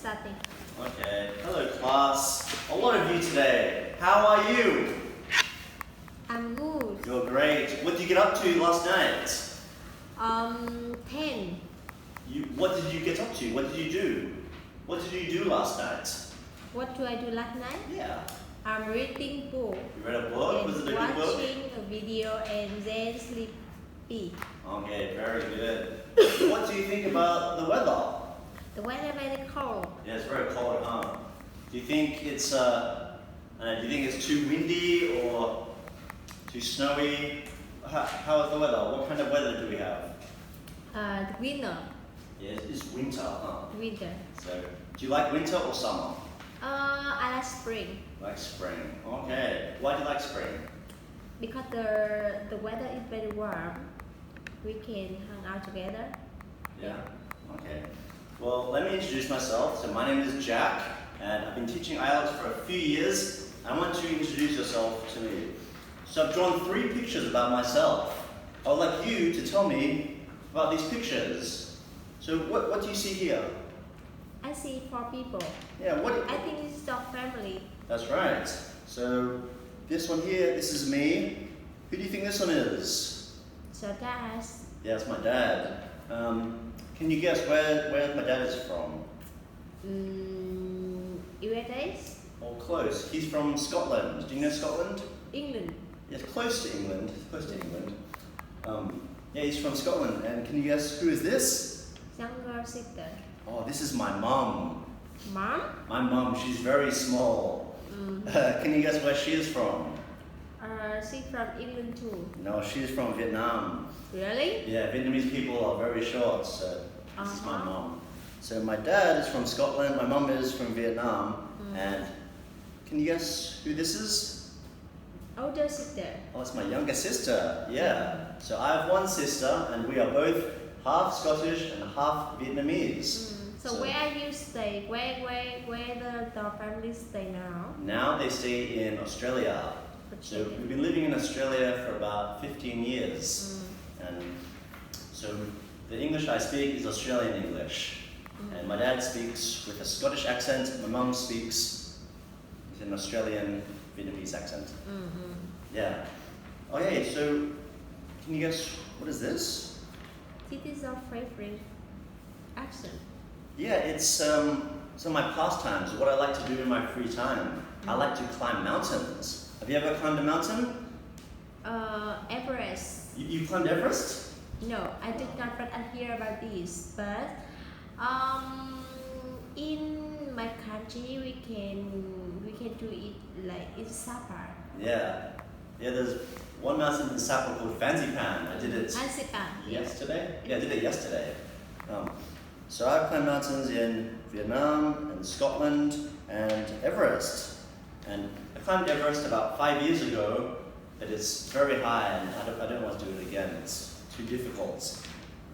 starting. Okay, hello class. A lot of you today. How are you? I'm good. You're great. What did you get up to last night? 10. What did you get up to? What did you do? What did you do last night? What do I do last night? Yeah. I'm reading book. You read a book? Was it a good book? Watching a video and then sleepy. Okay, very good. What do you think about the weather? The weather very cold. Yeah, it's very cold, huh? Do you think it's too windy or too snowy? How is the weather? What kind of weather do we have? The winter. Yes, it's winter, huh? Winter. So, do you like winter or summer? I like spring Like spring. Okay. Why do you like spring? because the weather is very warm. We can hang out together. Yeah. Okay. Well, let me introduce myself. So my name is Jack, and I've been teaching IELTS for a few years. I want you to introduce yourself to me. So I've drawn 3 pictures about myself. I would like you to tell me about these pictures. So what do you see here? I see 4 people. Yeah. I think it's our family. That's right. So this one here, this is me. Who do you think this one is? So that's Yeah, it's my dad. Can you guess where my dad is from? USA, Oh, close. He's from Scotland. Do you know Scotland? England. Yes, close to England. Close to England. Yeah, he's from Scotland. And can you guess who is this? Younger sister. Oh, this is my mum. Mom? My mum. She's very small. Can you guess where she is from? She's from England too. No, she's from Vietnam. Really? Yeah, Vietnamese people are very short, so this is my Uh-huh. mum. So my dad is from Scotland, my mum is from Vietnam, and can you guess who this is? Older sister. Oh, it's my younger sister, yeah. So I have one sister, and we are both half Scottish and half Vietnamese. So where you stay? Where the family stay now? Now they stay in Australia. So we've been living in Australia for about 15 years. And so the English I speak is Australian English. And my dad speaks with a Scottish accent. My mum speaks with an Australian Vietnamese accent. Yeah. Okay, so can you guess what is this? This is our favorite accent. Yeah, it's some of my pastimes, what I like to do in my free time. I like to climb mountains. Have you ever climbed a mountain? Everest. You climbed Everest? No, I did not, but I hear about this. But in my country, we can do it like in Sapa. Yeah. Yeah, there's one mountain in Sapa called Fansipan. I did it yesterday. Yeah, I did it yesterday. So I've climbed mountains in Vietnam and Scotland and Everest. And I climbed Everest about 5 years ago, but it's very high and I don't want to do it again. It's too difficult.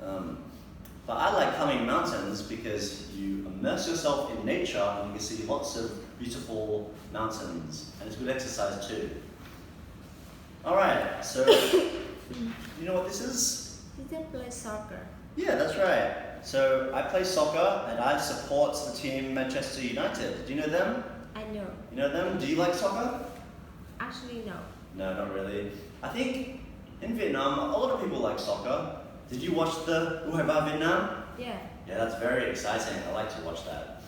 But I like climbing mountains because you immerse yourself in nature and you can see lots of beautiful mountains. And it's good exercise too. Alright, so you know what this is? Did they play soccer? Yeah, that's right. So I play soccer and I support the team Manchester United. Do you know them? I know. You know them? Do you like soccer? Actually, no. No, not really. I think in Vietnam, a lot of people like soccer. Did you watch the Ue Ba Vietnam? Yeah. Yeah, that's very exciting. I like to watch that.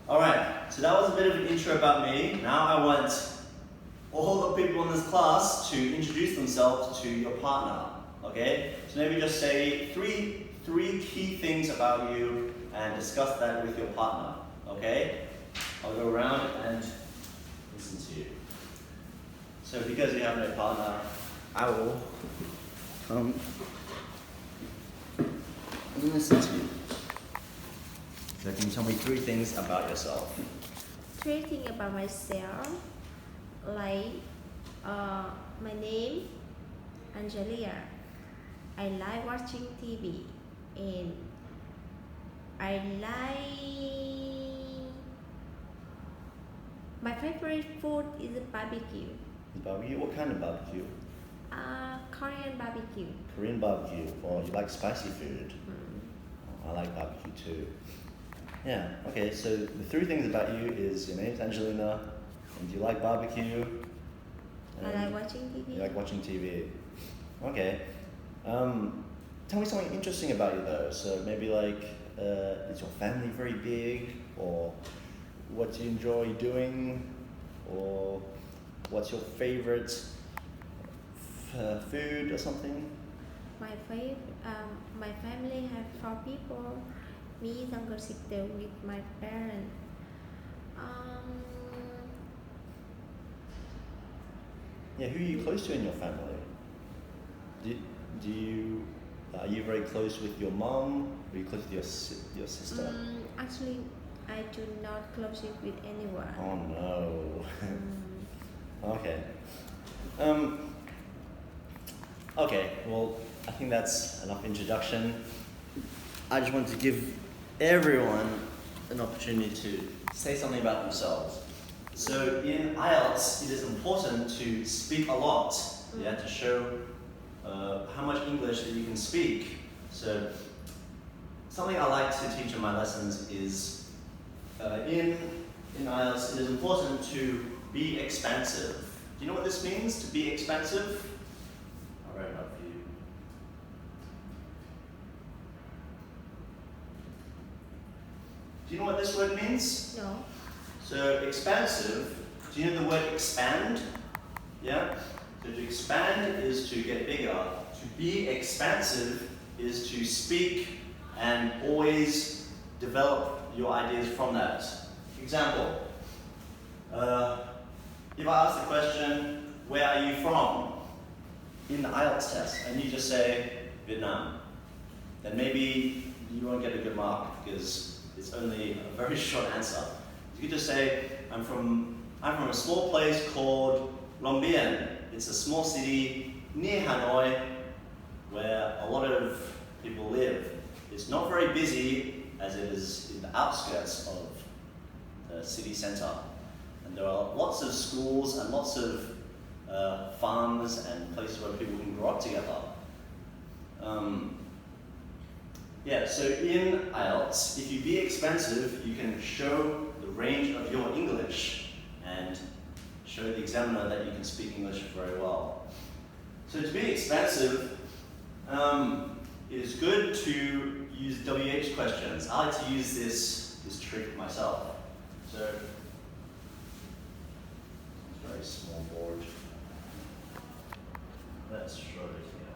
Alright, so that was a bit of an intro about me. Now I want all the people in this class to introduce themselves to your partner. Okay? So maybe just say three key things about you and discuss that with your partner. Okay? I'll go around and listen to you. So because you have no partner, I will come and listen to you. So can you tell me 3 things about yourself? 3 things about myself, like my name, Angelia. I like watching TV, and I like my favorite food is barbecue. Barbecue? What kind of barbecue? Korean barbecue. Korean barbecue, or you like spicy food? I like barbecue too. Yeah, okay, so the three things about you is your name's Angelina, and you like barbecue. I like watching TV. You like watching TV. Okay. Tell me something interesting about you though. So maybe like, is your family very big? Or what do you enjoy doing? Or what's your favorite food or something? My my family have 4 people. Me, younger sister with my parents. Um, Yeah, who are you close to in your family? Do you are you very close with your mom? Are you close with your sister? Actually, I do not close it with anyone. Oh no. Okay. Okay. Well, I think that's enough introduction. I just wanted to give everyone an opportunity to say something about themselves. So in IELTS, it is important to speak a lot, yeah, to show how much English that you can speak. So something I like to teach in my lessons is in IELTS, it is important to be expansive. Do you know what this means, to be expansive? I'll write it up for you. Do you know what this word means? No. So expansive, do you know the word expand? Yeah? So to expand is to get bigger. To be expansive is to speak and always develop your ideas from that. Example, if I ask the question, where are you from? In the IELTS test, and you just say, Vietnam, then maybe you won't get a good mark because it's only a very short answer. You could just say, I'm from a small place called Long Bien. It's a small city near Hanoi where a lot of people live. It's not very busy as it is in the outskirts of the city centre. And there are lots of schools and lots of farms and places where people can grow up together. Yeah, so in IELTS, if you be expansive, you can show the range of your English and show the examiner that you can speak English very well. So to be expansive, it is good to use WH questions. I like to use this trick myself. So, it's a very small board. Let's show it here.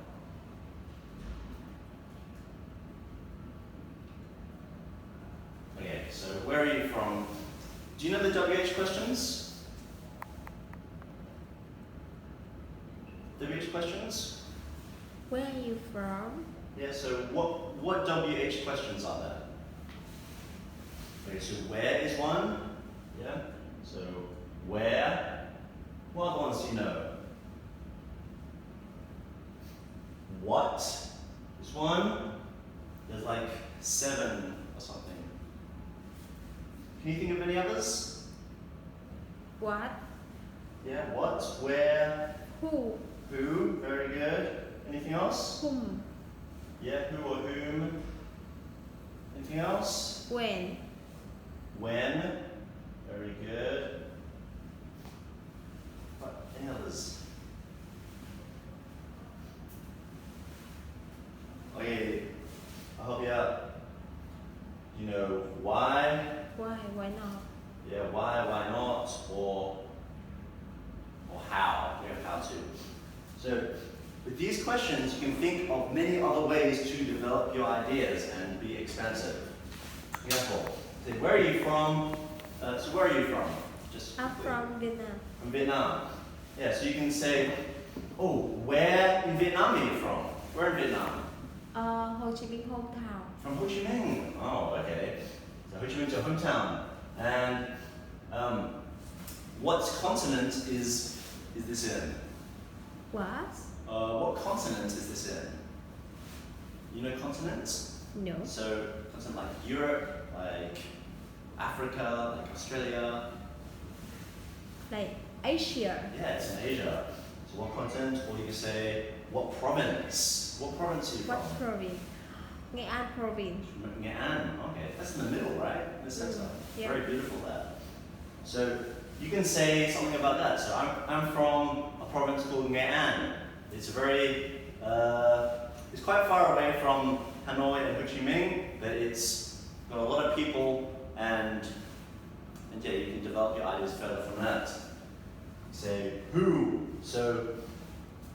Okay, so where are you from? Do you know the WH questions? WH questions? Where are you from? Yeah, so what WH questions are there? Okay, so where is one? Yeah, so where? What other ones do you know? What is one? There's like 7 or something. Can you think of any others? What? Yeah, what, where, Who? who, very good. Anything else? Whom? Yeah, who or whom. Anything else? When? When, very good. What, any others? Okay, I'll help you out. You know why? Why? Why not? Yeah, why not, or how. We have how to. So with these questions, you can think of many other ways to develop your ideas and be expansive. For example, say, where are you from? So where are you from? Just I'm from Vietnam. from Vietnam. Yeah, so you can say, oh, where in Vietnam are you from? Where in Vietnam? Ho Chi Minh hometown. From Ho Chi Minh. Oh, okay. So Ho Chi Minh's your hometown. And what continent is this in? What? What continent is this in? You know continents? No. So continent like Europe, like Africa, like Australia. Like Asia. Yeah, it's in Asia. So what continent? Or you can say what province? What province are you from? What province? Nghệ An province. Nghệ An, okay. That's in the middle, right? In the center. Yeah. Very beautiful there. So you can say something about that. So I'm from a province called Nghệ An. It's very, it's quite far away from Hanoi and Ho Chi Minh, but it's got a lot of people, and yeah, you can develop your ideas further from that. Say who. So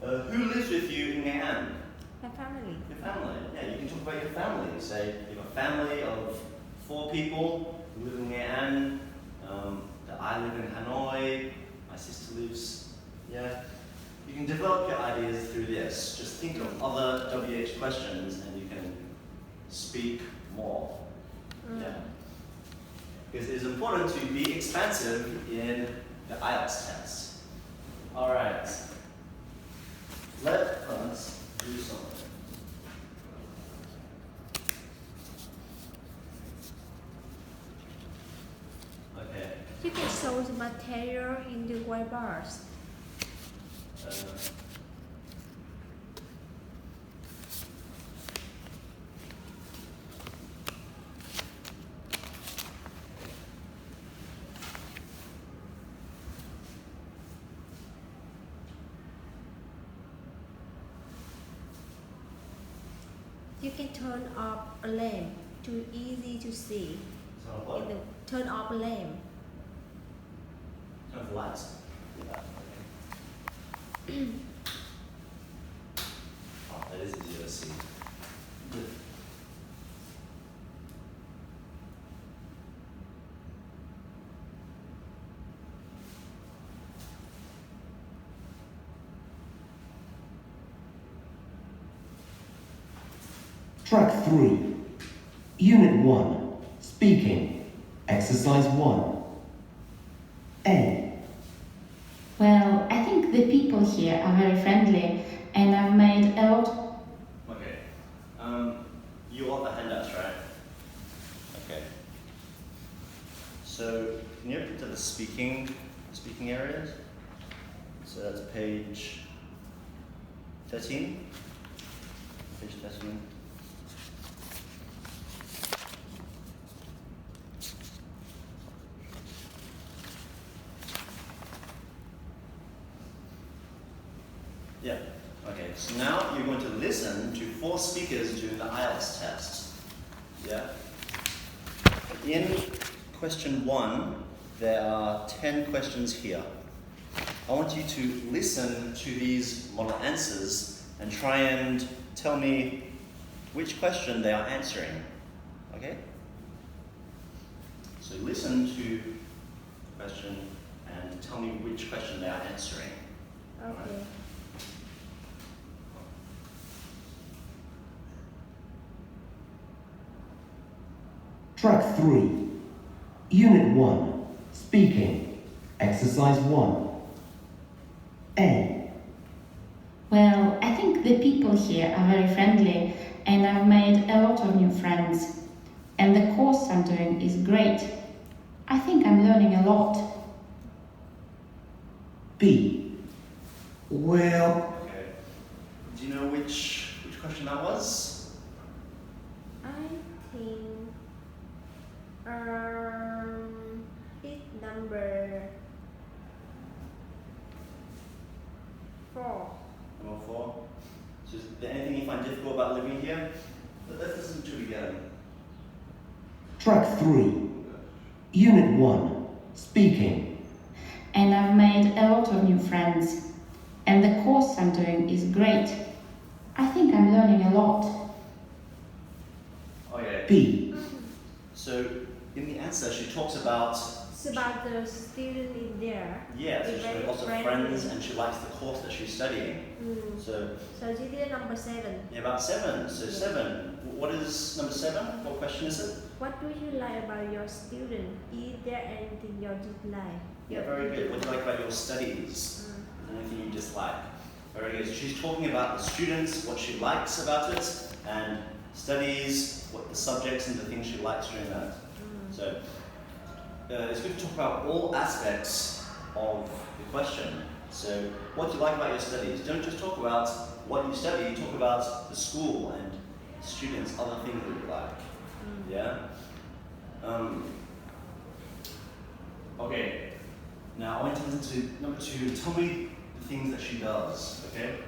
who lives with you in Nghệ An? My family. Your family. Yeah, you can talk about your family. Say you have a family of 4 people who live in Nghệ An. That I live in Hanoi. My sister lives. Yeah. You can develop your ideas through this. Just think of other WH questions and you can speak more. Yeah. Because it is important to be expansive in the IELTS test. Alright. Let us do something. Okay. You can show the material in the white bars. You can turn off a lamp, too easy to see. Turn off a lamp. Turn off the lights. Oh, that is easier to see. Good. Track 3. Unit 1. Speaking. Exercise 1. A. Well, I think the people here are very friendly and I've made a lot. Okay. You want the handouts, right? Okay. So can you open to the speaking areas? So that's page 13. Page 13. Yeah. Okay. So now you're going to listen to 4 speakers during the IELTS test. Yeah. In question 1, there are 10 questions here. I want you to listen to these model answers and try and tell me which question they are answering. Okay? So listen to the question and tell me which question they are answering. Okay. Right. Track 3. Unit 1. Speaking. Exercise 1. A. Well, I think the people here are very friendly and I've made a lot of new friends. And the course I'm doing is great. I think I'm learning a lot. B. Well, Okay. Do you know which question that was? I think it's number 4. Number 4. So is there anything you find difficult about living here? Let's listen to it again. track 3. Unit 1. Speaking. And I've made a lot of new friends. And the course I'm doing is great. I think I'm learning a lot. Okay. B. So in the answer, she talks about. It's about the student in there. Yeah, so It's she's very got lots of friendly. friends and she likes the course that she's studying. So she did number 7. yeah, about 7. So 7. What is number 7? What question is it? What do you like about your student? Is there anything you dislike? Yeah, very good. What do you like about your studies? Is there anything you dislike? Very good. So she's talking about the students, what she likes about it, and studies, what the subjects and the things she likes during that. So it's good to talk about all aspects of the question. So what do you like about your studies? Don't just talk about what you study, talk about the school and students other things that you like. Yeah? Okay, now I want to listen to number 2. Tell me the things that she does, okay?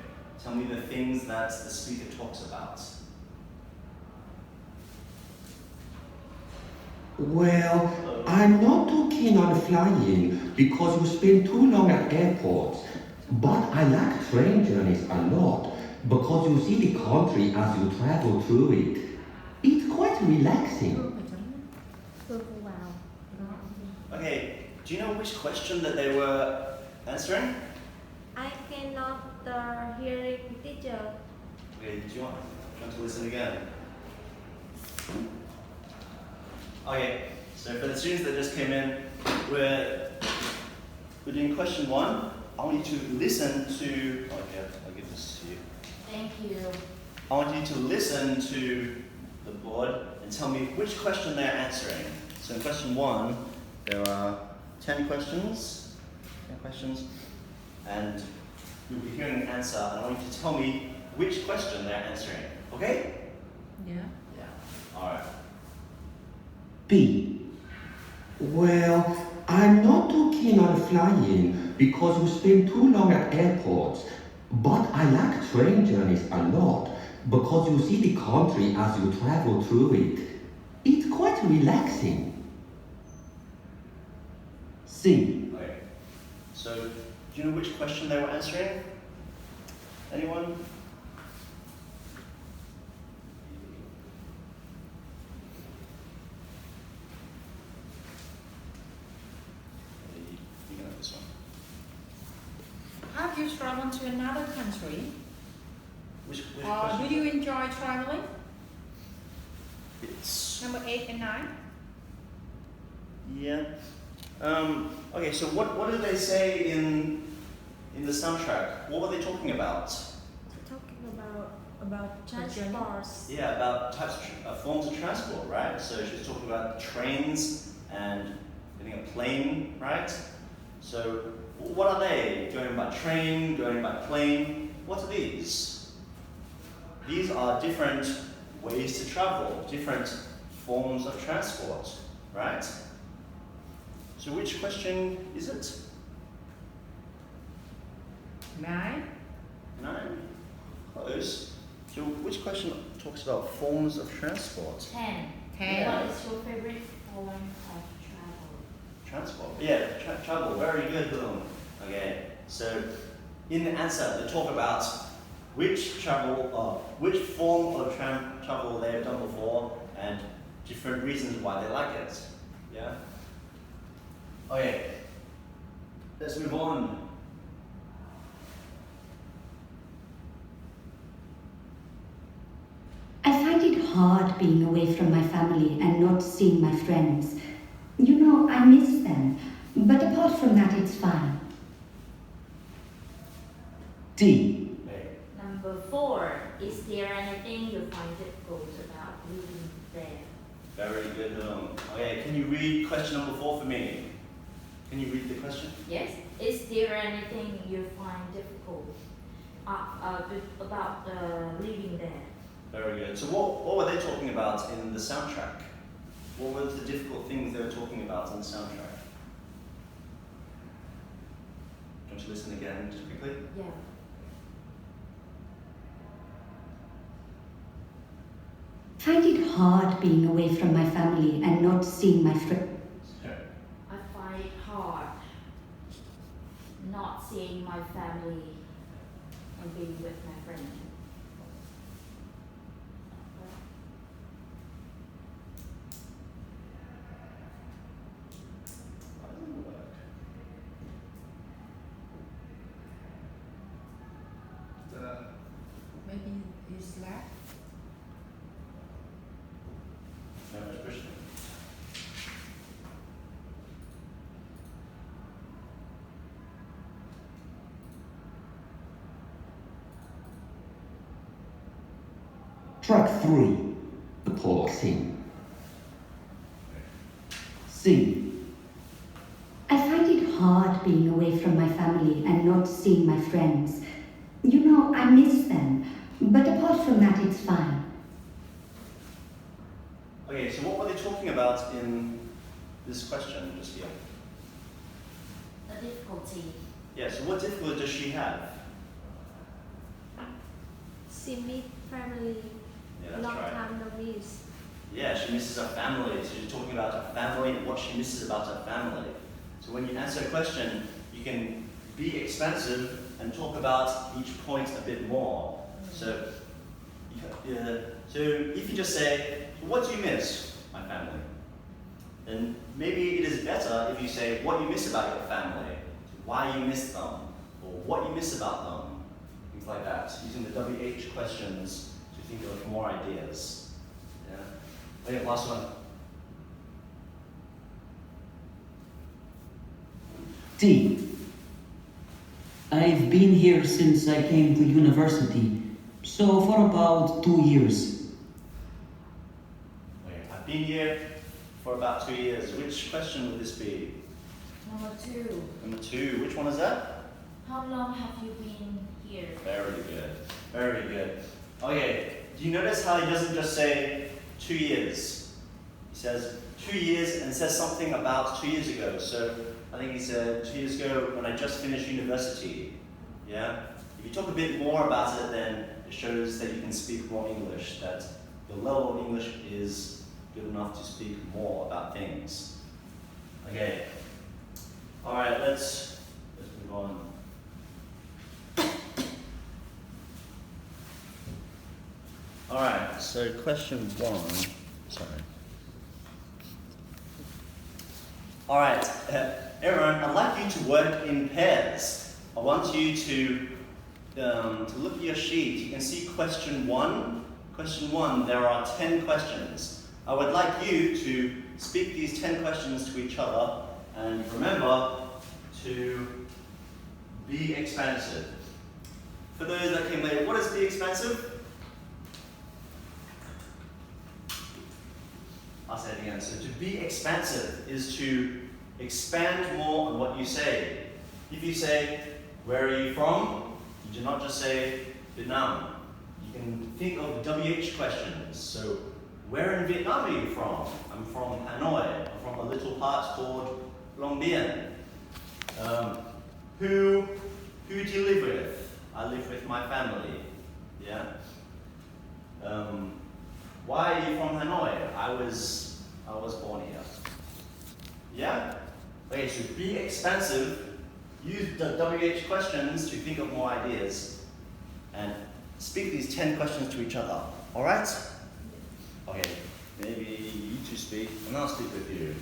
Tell me the things that the speaker talks about. Well, I'm not too keen on flying because you spend too long at airports. But I like train journeys a lot because you see the country as you travel through it. It's quite relaxing. Okay, do you know which question that they were answering? I cannot hear it, teacher. Okay, do you want to listen again? Okay, so for the students that just came in, we're doing question 1. I want you to listen to, okay, I'll give this to you. Thank you. I want you to listen to the board and tell me which question they're answering. So in question 1, there are 10 questions, and you'll be hearing an answer, and I want you to tell me which question they're answering. Okay? Yeah. Yeah. All right. B. Well, I'm not too keen on flying because you spend too long at airports. But I like train journeys a lot because you see the country as you travel through it. It's quite relaxing. C. Okay. So, do you know which question they were answering? Anyone? You can have this one. Have you traveled to another country? Which Do question? you enjoy traveling? It's Number 8 and 9. yeah. Okay, so what did they say in the soundtrack? What were they talking about? Talking about transports. Yeah, about forms of transport, right? So she was talking about trains and getting a plane, right? So what are they? Going by train, going by plane? What are these? These are different ways to travel, different forms of transport, right? So which question is it? 9. 9? Close. So which question talks about forms of transport? 10. 10. What is your favorite form of travel? Transport. Yeah, travel. Very good, Boom. Okay. So in the answer, they talk about which form of travel they have done before and different reasons why they like it. Yeah. Okay. Let's move on. I find it hard being away from my family and not seeing my friends. You know, I miss them, but apart from that, it's fine. D. Okay. Number 4, is there anything you find difficult about living there? Very good. Okay. Can you read question number 4 for me? Can you read the question? Yes. Is there anything you find difficult about living there? Very good. So what were they talking about in the soundtrack? What were the difficult things they were talking about in the soundtrack? Do you want to listen again just quickly? Yeah. I find it hard being away from my family and not seeing my friends. I find it hard not seeing my family and being with my friends. Why doesn't it work? Maybe it's left. No, it's pushing it. Track 3. The pausing. C. I find it hard being away from my family and not seeing my friends. You know, I miss them, but apart from that, it's fine. Okay, so what were they talking about in this question just here? The difficulty. Yeah, so what difficulty does she have? She meet family. Yeah, that's Long right. time no meet. Yeah, she misses her family. So she's talking about her family and what she misses about her family. So when you answer a question, you can be expansive and talk about each point a bit more. So, so if you just say, what do you miss? My family. Then maybe it is better if you say what you miss about your family, why you miss them, or what you miss about them, things like that. Using the WH questions to think of more ideas. Yeah. Okay, last one. D. I've been here since I came to university, so for about 2 years. Okay, I've been here for about 2 years. Which question would this be? Number 2. Number 2. Which one is that? How long have you been here? Very good. Very good. Okay, do you notice how he doesn't just say 2 years? He says 2 years and says something about 2 years ago. So I think he said 2 years ago when I just finished university. Yeah? If you talk a bit more about it, then it shows that you can speak more English, that your level of English is good enough to speak more about things. Okay. Alright, let's move on. Alright, so question 1. Sorry. Alright, Aaron, I'd like you to work in pairs. I want you to look at your sheet. You can see question 1. Question 1, there are 10 questions. I would like you to speak these 10 questions to each other and remember to be expansive. For those that came later, what is be expansive? I'll say it again. So to be expansive is to expand more on what you say. If you say, where are you from? You do not just say Vietnam. You can think of WH questions. So where in Vietnam are you from? I'm from Hanoi. I'm from a little part called Long Bien. Who do you live with? I live with my family. Yeah. Why are you from Hanoi? I was born here. Yeah? Okay, so be expansive. Use the WH questions to think of more ideas. And speak these 10 questions to each other. Alright? Okay, maybe you two speak, and I'll speak with you.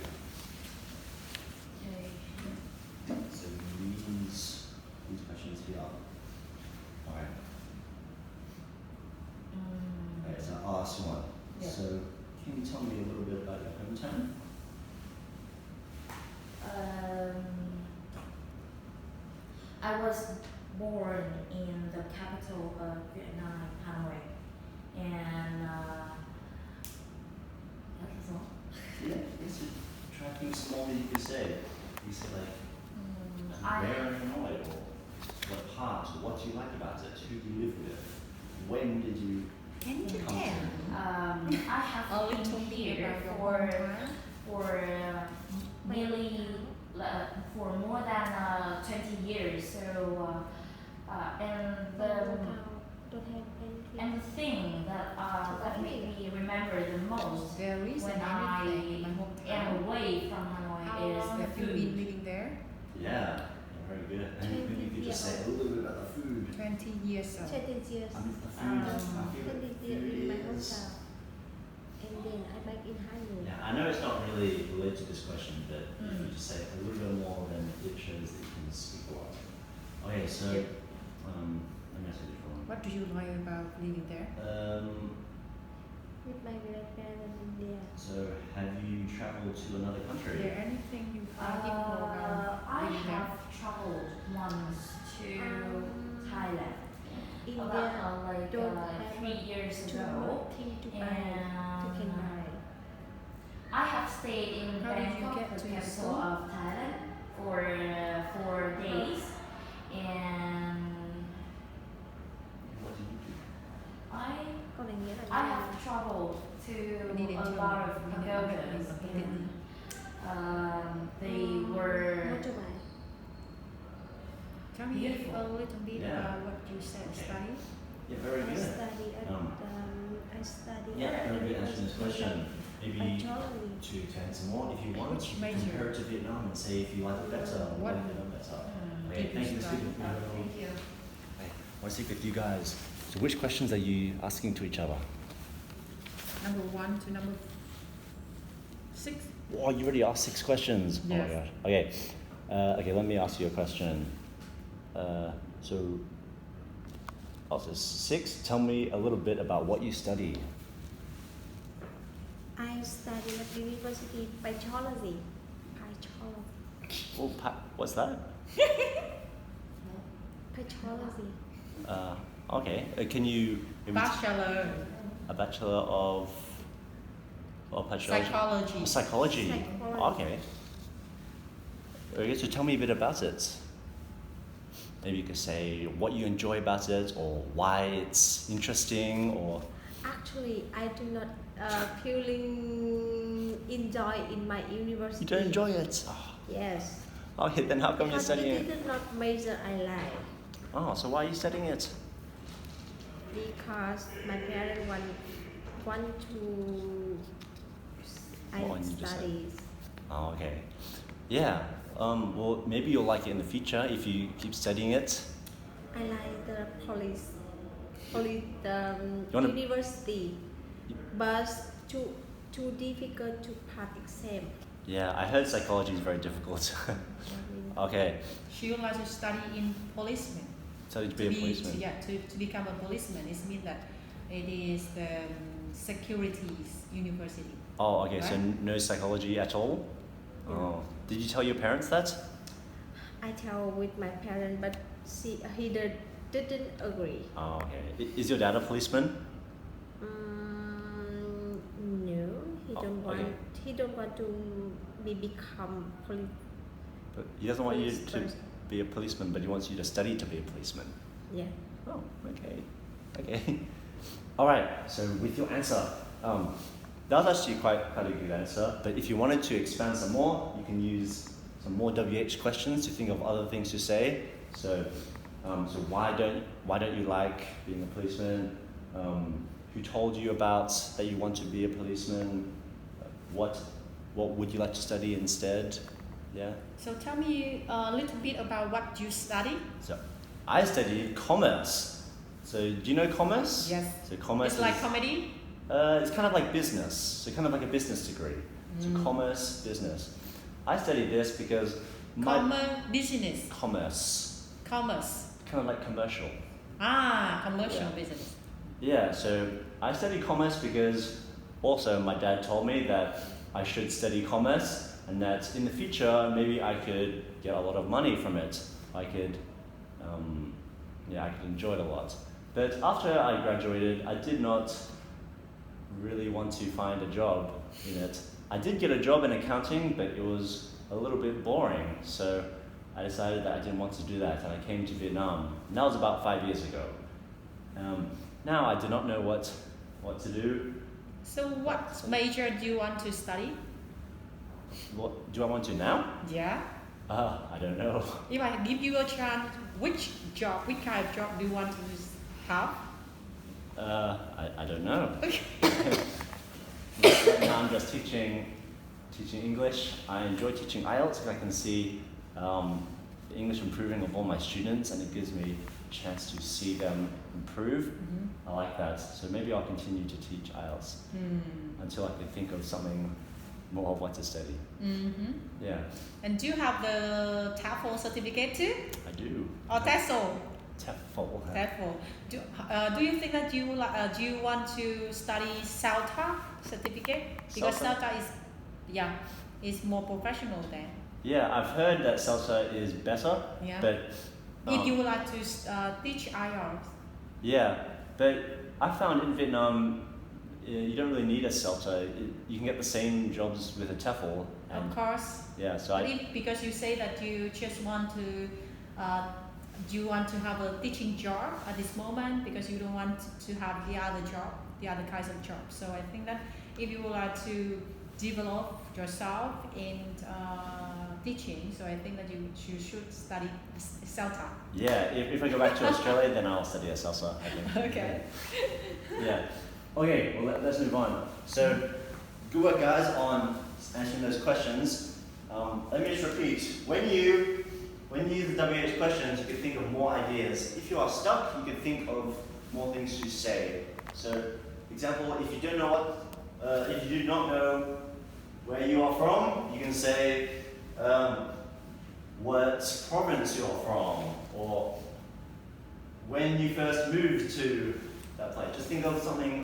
Okay. So these questions here. Alright. Okay, so I'll ask one. Yeah. So can you tell me a little bit about your hometown? I was born in the capital of Vietnam, Hanoi, and that is all. Yeah, yes, try to think small that you could say. You say like, where in Hanoi, or what part, or what do you like about it, who do you live with, when did you Can you come tell? to? I have been here for nearly for more than 20 years. So and the thing that made me remember the most There isn't when I anything in my hometown. am away from Hanoi How is long the have you been food. living there? Yeah, very good. And maybe you could just say a little bit about the food. 20 years. 20 years. I mean, the food, my favorite 20 years in my food is... hometown. And then I back in Hanoi. Yeah, I know it's not really related to this question, but if you just say a little bit more, then it shows that you can speak a lot. Okay, so let me ask you this one. What do you like about living there? With my grandparents in there. So have you traveled to another Is country? there anything you find difficult about I living there? have traveled once to Thailand India about like don't have 3 years too ago, much thing to buy. To can and buy. I have stayed in How did you Bangkok, get the to your capital school? of Thailand, for 4 days, and What did you do? I Có định nghĩa là I như have traveled to Đi đến a trường lot of học tell me a little bit Yeah. about what you said, study. Yeah, very I good. study at Um, I study Yeah, at very good answer this question. Maybe biology. to answer more, if you want, Which you can major? compare it to Vietnam and say if you like it better or What? like Vietnam better. Did Okay, you thank you. study? Speak with me. Thank you. Okay, I want to speak with you guys. So which questions are you asking to each other? Number 1 to number 6. Oh, you already asked 6 questions. Oh my Yes. gosh. Okay. Okay, let me ask you a question. So, also 6, tell me a little bit about what you study. I study at university biology. Oh, what's that? Biology. Okay. Can you maybe Bachelor. a bachelor of psychology? Psychology. Psychology. Psychology. Okay. Okay, so tell me a bit about it. Maybe you could say what you enjoy about it, or why it's interesting, or Actually, I do not feeling enjoy in my university. you don't enjoy it. Oh, Yes. okay, then how come you're Because studying it it? is not major I like. Oh, so why are you studying it? Because my parents want to I What you just said. studies. Oh, okay. Yeah. Well, maybe you'll like it in the future if you keep studying it. I like the police You wanna- university, but too difficult to pass exam. Yeah, I heard psychology is very difficult. Okay. She would like to study in policeman. Study to be a policeman. Yeah, to become a policeman. It means that it is the securities university. Oh, okay. So Right. no psychology at all. Yeah. Oh, did you tell your parents that? I tell with my parents, but he didn't agree. Oh, okay. Is your dad a policeman? No, he Oh, don't okay. want. He don't want to become police. But he doesn't want you Police to person. be a policeman, but he wants you to study to be a policeman. Yeah. Oh, okay. Okay. All right. So with your answer, that was actually quite a good answer. But if you wanted to expand some more, you can use some more WH questions to think of other things to say. So, so why don't you like being a policeman? Who told you about that you want to be a policeman? What would you like to study instead? Yeah. So tell me a little bit about what you study. So, I studied commerce. So, do you know commerce? Yes. So, commerce It's like is, comedy. it's kind of like business. So, kind of like a business degree. So, commerce, business. I studied this because Business. commerce, Commerce. kind of like commercial. Commercial Yeah. business. Yeah. So, I studied commerce because also my dad told me that I should study commerce, and that in the future maybe I could get a lot of money from it. I could enjoy it a lot. But after I graduated, I did not really want to find a job in it. I did get a job in accounting, but it was a little bit boring. So I decided that I didn't want to do that, and I came to Vietnam. And that was about 5 years ago. Now I do not know what to do. So what major do you want to study? What do I want to now? Yeah. I don't know. If I give you a chance, which kind of job do you want to have? I don't know. Okay. Right now I'm just teaching English. I enjoy teaching IELTS because I can see the English improving of all my students, and it gives me a chance to see them improve. I like that. So maybe I'll continue to teach IELTS until I can think of something more of what to study. Yeah, And do you have the TOEFL certificate too? I do. Or TESOL? TEFL. TOEFL. Do you think that do you want to study CELTA certificate? Because CELTA? CELTA is more professional than. Yeah, I've heard that CELTA is better, Yeah. but If you would like to teach IELTS. yeah, but I found in Vietnam you don't really need a CELTA. You can get the same jobs with a TEFL. Of course. Yeah, so Because you say that you just want to, do you want to have a teaching job at this moment because you don't want to have the other kinds of jobs. So I think that if you would like to develop yourself in teaching, so I think that you should study CELTA. Yeah, if I go back to Australia, then I'll study salsa, I think. Okay. Yeah. Okay, well, let's move on. So, good work, guys, on answering those questions. Let me just repeat. When you use the WH questions, you can think of more ideas. If you are stuck, you can think of more things to say. So, example, if you do not know where you are from, you can say what province you're from, or when you first moved to that place. Just think of something